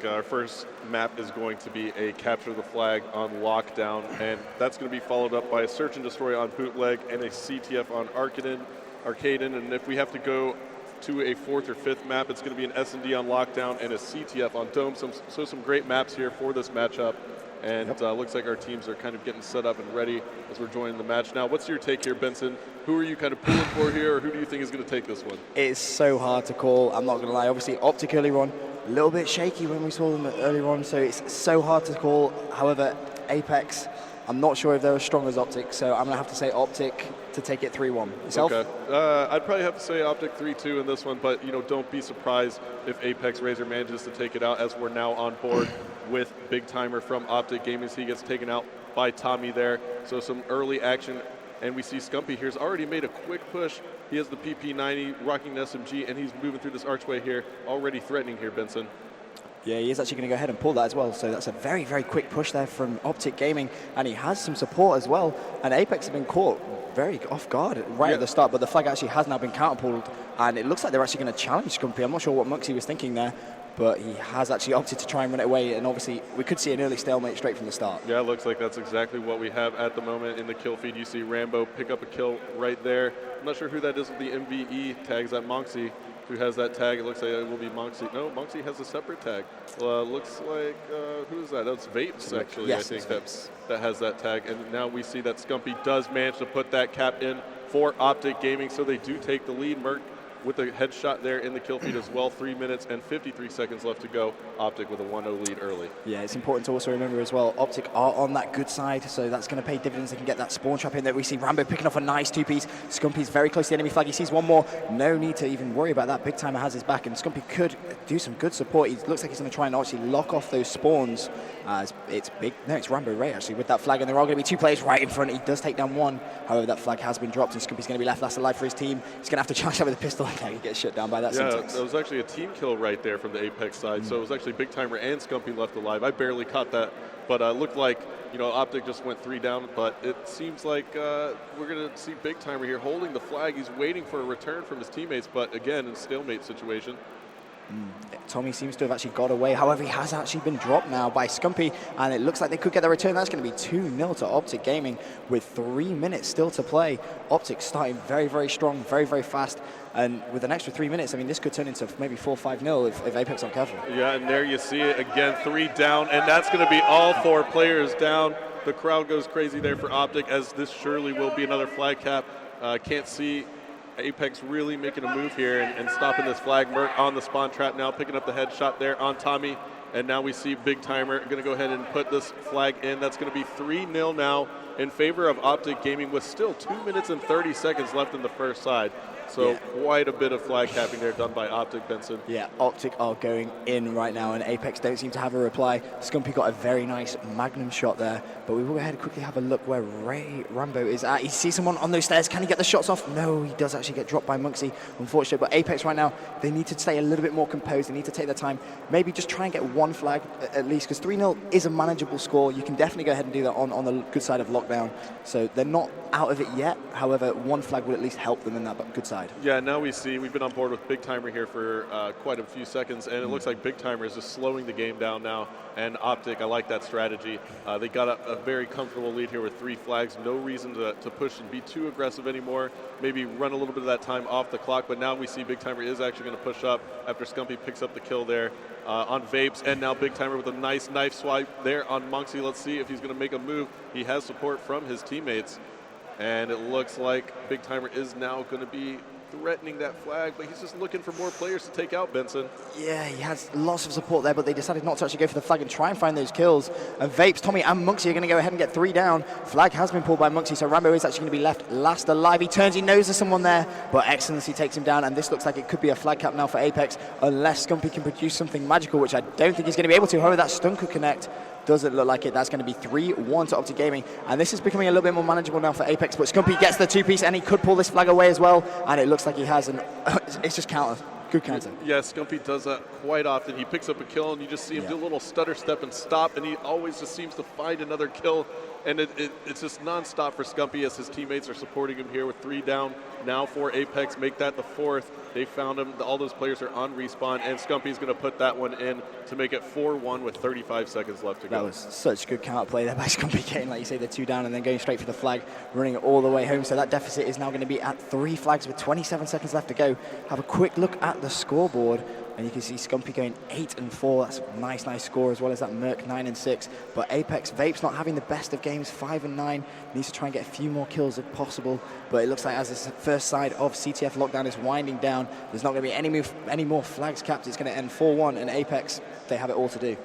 our first map is going to be a capture the flag on lockdown, and that's going to be followed up by a search and destroy on bootleg and a CTF on Arcaden. And if we have to go to a fourth or fifth map, it's going to be an S&D on lockdown and a CTF on dome. So some great maps here for this matchup. And looks like our teams are kind of getting set up and ready as we're joining the match. Now, what's your take here, Benson? Who are you kind of pulling for here, or who do you think is going to take this one? It's so hard to call. I'm not going to lie. Obviously, Optic earlier on, a little bit shaky when we saw them earlier on, so it's so hard to call. However, Apex, I'm not sure if they're as strong as Optic, so I'm going to have to say Optic to take it 3-1. Yourself? Okay. I'd probably have to say Optic 3-2 in this one, but don't be surprised if Apex.Razer manages to take it out, as we're now on board with Big Timer from Optic Gaming. He gets taken out by Tommy there. So some early action, and we see Scumpy here's already made a quick push. He has the PP90 rocking an SMG, and he's moving through this archway here, already threatening here, Benson. Yeah, he is actually going to go ahead and pull that as well. So that's a very, very quick push there from Optic Gaming, and he has some support as well. And Apex have been caught very off guard right at the start, but the flag actually has now been counterpulled, and it looks like they're actually going to challenge Scumpy. I'm not sure what Muxy was thinking there, but he has actually opted to try and run it away, and obviously we could see an early stalemate straight from the start. Yeah, it looks like that's exactly what we have at the moment in the kill feed. You see Rambo pick up a kill right there. I'm not sure who that is with the MVE tags. That Monksy who has that tag. It looks like it will be Monksy. No, Monksy has a separate tag. Looks like, who is that? That's Vapes, actually, yes, I think that has that tag. And now we see that Scumpy does manage to put that cap in for Optic Gaming, so they do take the lead. Merc with a headshot there in the kill feed as well. 3 minutes and 53 seconds left to go. Optic with a 1-0 lead early. Yeah, it's important to also remember as well, Optic are on that good side, so that's going to pay dividends. They can get that spawn trap in there. We see Rambo picking off a nice two-piece. Scumpy's very close to the enemy flag. He sees one more. No need to even worry about that. Big Timer has his back, and Scumpy could do some good support. He looks like he's going to try and actually lock off those spawns. It's big. No, it's Rambo Ray actually with that flag, and there are going to be two players right in front. He does take down one. However, that flag has been dropped, and Scumpy's going to be left last alive for his team. He's going to have to challenge that with a pistol. Okay, he gets shut down by that. Yeah, Syntax. That was actually a team kill right there from the Apex side. So it was actually Big Timer and Scumpy left alive. I barely caught that, but looked like Optic just went 3 down. But it seems like we're going to see Big Timer here holding the flag. He's waiting for a return from his teammates, but again, in a stalemate situation. Tommy seems to have actually got away. However, he has actually been dropped now by Scumpy, and it looks like they could get the return. That's going to be 2-0 to Optic Gaming with 3 minutes still to play. Optic starting very, very strong, very, very fast, and with an extra 3 minutes, I mean, this could turn into maybe 4-5-0 if Apex aren't careful. Yeah, and there you see it again, 3 down, and that's going to be all 4 players down. The crowd goes crazy there for Optic, as this surely will be another flag cap. Can't see Apex really making a move here and stopping this flag. Merc on the spawn trap now, picking up the headshot there on Tommy. And now we see Big Timer going to go ahead and put this flag in. That's going to be 3-0 now in favor of Optic Gaming, with still 2 minutes and 30 seconds left in the first side. So quite a bit of flag capping there done by Optic, Benson. Yeah, Optic are going in right now, and Apex don't seem to have a reply. Scumpy got a very nice magnum shot there, but we will go ahead and quickly have a look where Rambo is at. He sees someone on those stairs. Can he get the shots off? No, he does actually get dropped by Monksy, unfortunately. But Apex right now, they need to stay a little bit more composed. They need to take their time. Maybe just try and get one flag at least, because 3-0 is a manageable score. You can definitely go ahead and do that on the good side of lockdown. So they're not out of it yet. However, one flag would at least help them in that good side. Yeah, now we see we've been on board with Big Timer here for quite a few seconds, and it looks like Big Timer is just slowing the game down now. And Optic, I like that strategy. They got a very comfortable lead here with 3 flags. No reason to push and be too aggressive anymore. Maybe run a little bit of that time off the clock, but now we see Big Timer is actually going to push up after Scumpy picks up the kill there on Vapes. And now Big Timer with a nice knife swipe there on Monksy. Let's see if he's going to make a move. He has support from his teammates. And it looks like Big Timer is now going to be threatening that flag, but he's just looking for more players to take out, Benson. Yeah, he has lots of support there, but they decided not to actually go for the flag and try and find those kills. And Vapes, Tommy, and Monksy are going to go ahead and get 3 down. Flag has been pulled by Monksy, so Rambo is actually going to be left last alive. He turns, he knows there's someone there, but Excellency takes him down, and this looks like it could be a flag cap now for Apex, unless Scumpy can produce something magical, which I don't think he's going to be able to. However, that stun could connect. Doesn't look like it. That's going to be 3-1 to Optic Gaming, and this is becoming a little bit more manageable now for Apex, but Scumpy gets the 2-piece, and he could pull this flag away as well, and it looks like he has, and it's just counter. Good counter. Yeah, Scumpy does that quite often. He picks up a kill, and you just see him do a little stutter step and stop, and he always just seems to find another kill, and it's just non-stop for Scumpy as his teammates are supporting him here with 3 down now for Apex. Make that the 4th, They found him. All those players are on respawn, and Scumpy's going to put that one in to make it 4-1 with 35 seconds left to go. That was such good counter play there by Scumpy, getting, like you say, the 2 down and then going straight for the flag, running it all the way home. So that deficit is now going to be at 3 flags with 27 seconds left to go. Have a quick look at the scoreboard. And you can see Scumpy going 8-4. That's a nice score, as well as that Merc 9-6. But Apex Vapes not having the best of games, 5-9. Needs to try and get a few more kills if possible. But it looks like as this first side of CTF lockdown is winding down, there's not going to be any more flags capped. It's going to end 4-1, and Apex, they have it all to do.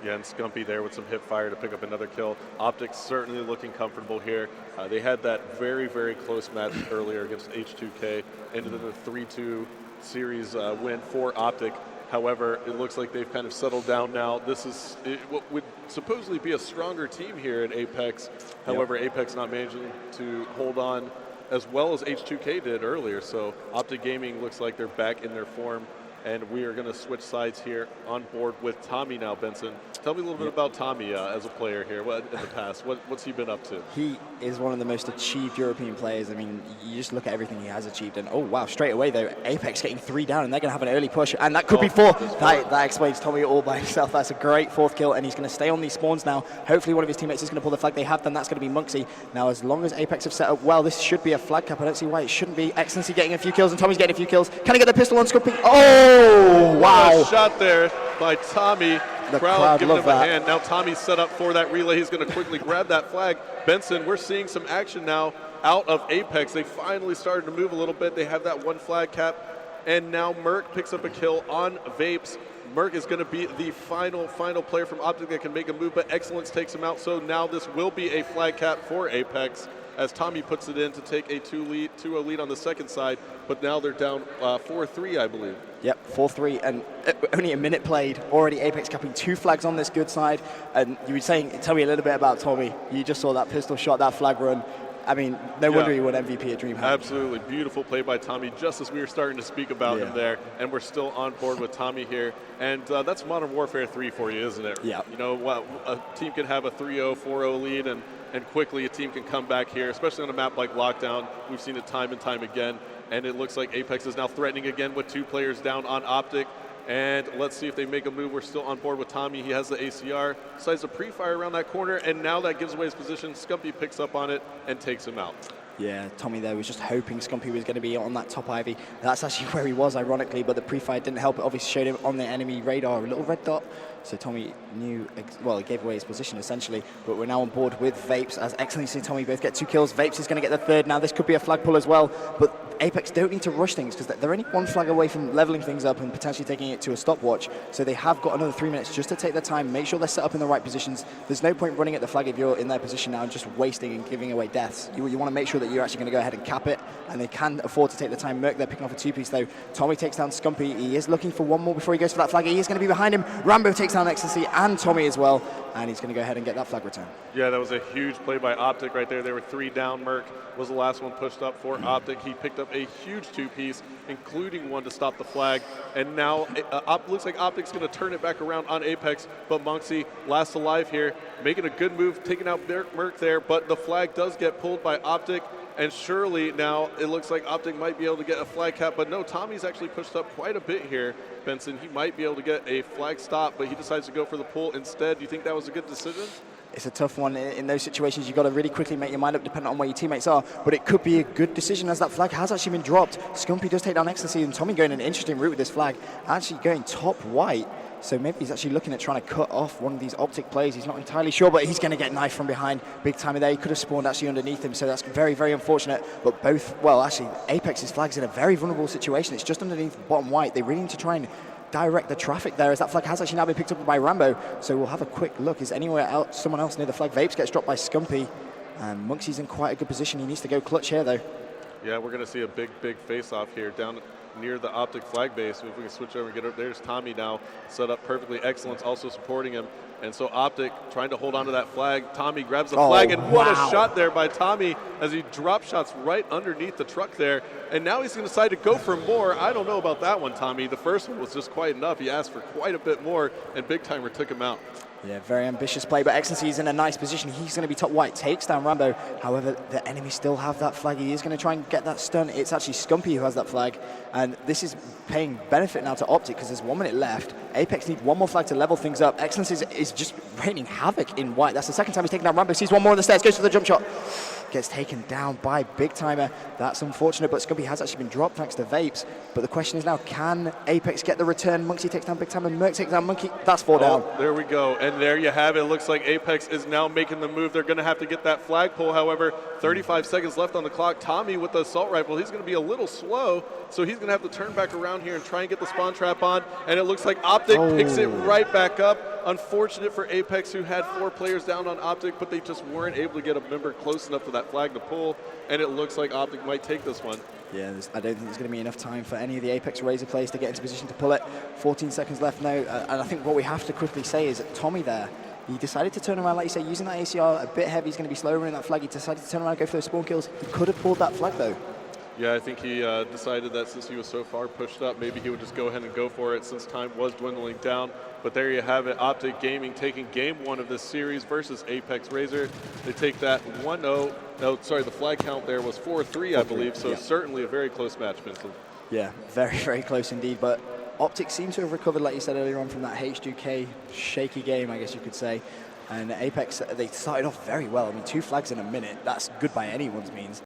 Yeah, and Scumpy there with some hip fire to pick up another kill. Optic certainly looking comfortable here. They had that very close match earlier against H2K, ended in a 3-2 series win for Optic. However, it looks like they've kind of settled down now. This is what would supposedly be a stronger team here at Apex. However, Apex not managing to hold on as well as H2K did earlier. So Optic Gaming looks like they're back in their form. And we are going to switch sides here on board with Tommy now, Benson. Tell me a little bit about Tommy as a player here in the past. What's he been up to? He is one of the most achieved European players. I mean, you just look at everything he has achieved. And, oh, wow, straight away, though, Apex getting 3 down, and they're going to have an early push. And that could be 4. That explains Tommy all by himself. That's a great 4th kill, and he's going to stay on these spawns now. Hopefully one of his teammates is going to pull the flag. They have done. That's going to be Monksy. Now, as long as Apex have set up well, this should be a flag cap. I don't see why it shouldn't be. Excellency getting a few kills, and Tommy's getting a few kills. Can he get the pistol on Scumpy? Oh, wow. What a shot there by Tommy. The crowd giving him a hand. Now Tommy's set up for that relay. He's going to quickly grab that flag. Benson, we're seeing some action now out of Apex. They finally started to move a little bit. They have that 1 flag cap. And now Merc picks up a kill on Vapes. Merc is going to be the final player from Optic that can make a move, but Excellence takes him out. So now this will be a flag cap for Apex as Tommy puts it in to take a 2-0 lead on the second side. But now they're down 4-3, I believe. Yep, 4-3, and only a minute played. Already Apex capping 2 flags on this good side. And you were saying, tell me a little bit about Tommy. You just saw that pistol shot, that flag run. I mean, no wonder he won MVP at DreamHack. Absolutely. Beautiful play by Tommy, just as we were starting to speak about him there. And we're still on board with Tommy here. And that's Modern Warfare 3 for you, isn't it? Yeah. You know, a team can have a 3-0, 4-0 lead, and quickly a team can come back here, especially on a map like Lockdown. We've seen it time and time again. And it looks like Apex is now threatening again with 2 players down on Optic. And let's see if they make a move. We're still on board with Tommy. He has the ACR, decides to pre-fire around that corner, and now that gives away his position. Scumpy picks up on it and takes him out. Yeah, Tommy there was just hoping Scumpy was going to be on that top Ivy. That's actually where he was, ironically, but the pre-fire didn't help. It obviously showed him on the enemy radar, a little red dot. So Tommy knew, well, he gave away his position essentially, but we're now on board with Vapes as Excellency and Tommy both get 2 kills. Vapes is going to get the 3rd. Now this could be a flag pull as well, but Apex don't need to rush things because they're only 1 flag away from leveling things up and potentially taking it to a stopwatch. So they have got another 3 minutes just to take their time, make sure they're set up in the right positions. There's no point running at the flag if you're in their position now and just wasting and giving away deaths. You want to make sure that you're actually going to go ahead and cap it, and they can afford to take the time. Merc, they're picking off a 2-piece though. Tommy takes down Scumpy. He is looking for 1 more before he goes for that flag. He is going to be behind him. Rambo takes down Excellency and Tommy as well, and he's going to go ahead and get that flag return. Yeah, that was a huge play by Optic right there. They were 3 down. Merc was the last one pushed up for Optic. He picked up a huge 2-piece, including 1 to stop the flag. And now looks like Optic's going to turn it back around on Apex, but Monksy last alive here, making a good move, taking out Merc there, but the flag does get pulled by Optic. And surely now it looks like Optic might be able to get a flag cap, but no, Tommy's actually pushed up quite a bit here, Benson. He might be able to get a flag stop, but he decides to go for the pull instead. Do you think that was a good decision? It's a tough one. In those situations, you've got to really quickly make your mind up depending on where your teammates are, but it could be a good decision as that flag has actually been dropped. Scumpy does take down Ecstasy, and Tommy going an interesting route with this flag, actually going top white. So maybe he's actually looking at trying to cut off one of these Optic plays. He's not entirely sure, but he's going to get knifed from behind. Big timer there. He could have spawned actually underneath him, so that's very unfortunate. But both, well, actually, Apex's flag's in a very vulnerable situation. It's just underneath bottom white. They really need to try and direct the traffic there, as that flag has actually now been picked up by Rambo. So we'll have a quick look. Is anywhere else, someone else near the flag? Vapes gets dropped by Scumpy. And Monksy's in quite a good position. He needs to go clutch here, though. Yeah, we're going to see a big face-off here down near the Optic flag base. If we can switch over and get up, there's Tommy now set up perfectly. Excellence also supporting him. And so Optic trying to hold on to that flag. Tommy grabs the flag, and what a shot there by Tommy as he drop shots right underneath the truck there. And now he's going to decide to go for more. I don't know about that one, Tommy. The first one was just quite enough. He asked for quite a bit more, and Big Timer took him out. Yeah, very ambitious play, but Excellency is in a nice position. He's going to be top white, takes down Rambo. However, the enemy still have that flag. He is going to try and get that stun. It's actually Scumpy who has that flag, and this is paying benefit now to Optic because there's 1 minute left. Apex need one more flag to level things up. Excellency is just raining havoc in white. That's the second time he's taken down Rambo. Sees one more on the stairs, goes for the jump shot. Gets taken down by Big Timer. That's unfortunate, but Scumpy has actually been dropped thanks to Vapes. But the question is now, can Apex get the return? Monksy takes down Big Timer, Merc takes down Monkey. That's 4 down. There we go, and there you have it. It looks like Apex is now making the move. They're going to have to get that flagpole. However, 35 seconds left on the clock. Tommy with the assault rifle, he's going to be a little slow, so he's going to have to turn back around here and try and get the spawn trap on. And it looks like Optic picks it right back up. Unfortunate for Apex, who had 4 players down on Optic, but they just weren't able to get a member close enough to that flag to pull. And it looks like Optic might take this one. Yeah, I don't think there's going to be enough time for any of the Apex.Razer players to get into position to pull it. 14 seconds left now, and I think what we have to quickly say is that Tommy there, he decided to turn around, like you say, using that ACR a bit heavy. He's going to be slower in that flag. He decided to turn around and go for those spawn kills. He could have pulled that flag though. Yeah, I think he decided that since he was so far pushed up, maybe he would just go ahead and go for it since time was dwindling down. But there you have it, Optic Gaming taking game 1 of this series versus Apex.Razer. They take that 1-0. No, sorry, the flag count there was 4-3, I believe, so certainly a very close match, Vincent. Yeah, very, very close indeed. But Optic seems to have recovered, like you said earlier on, from that H2K shaky game, I guess you could say. And Apex, they started off very well. I mean, 2 flags in a minute, that's good by anyone's means.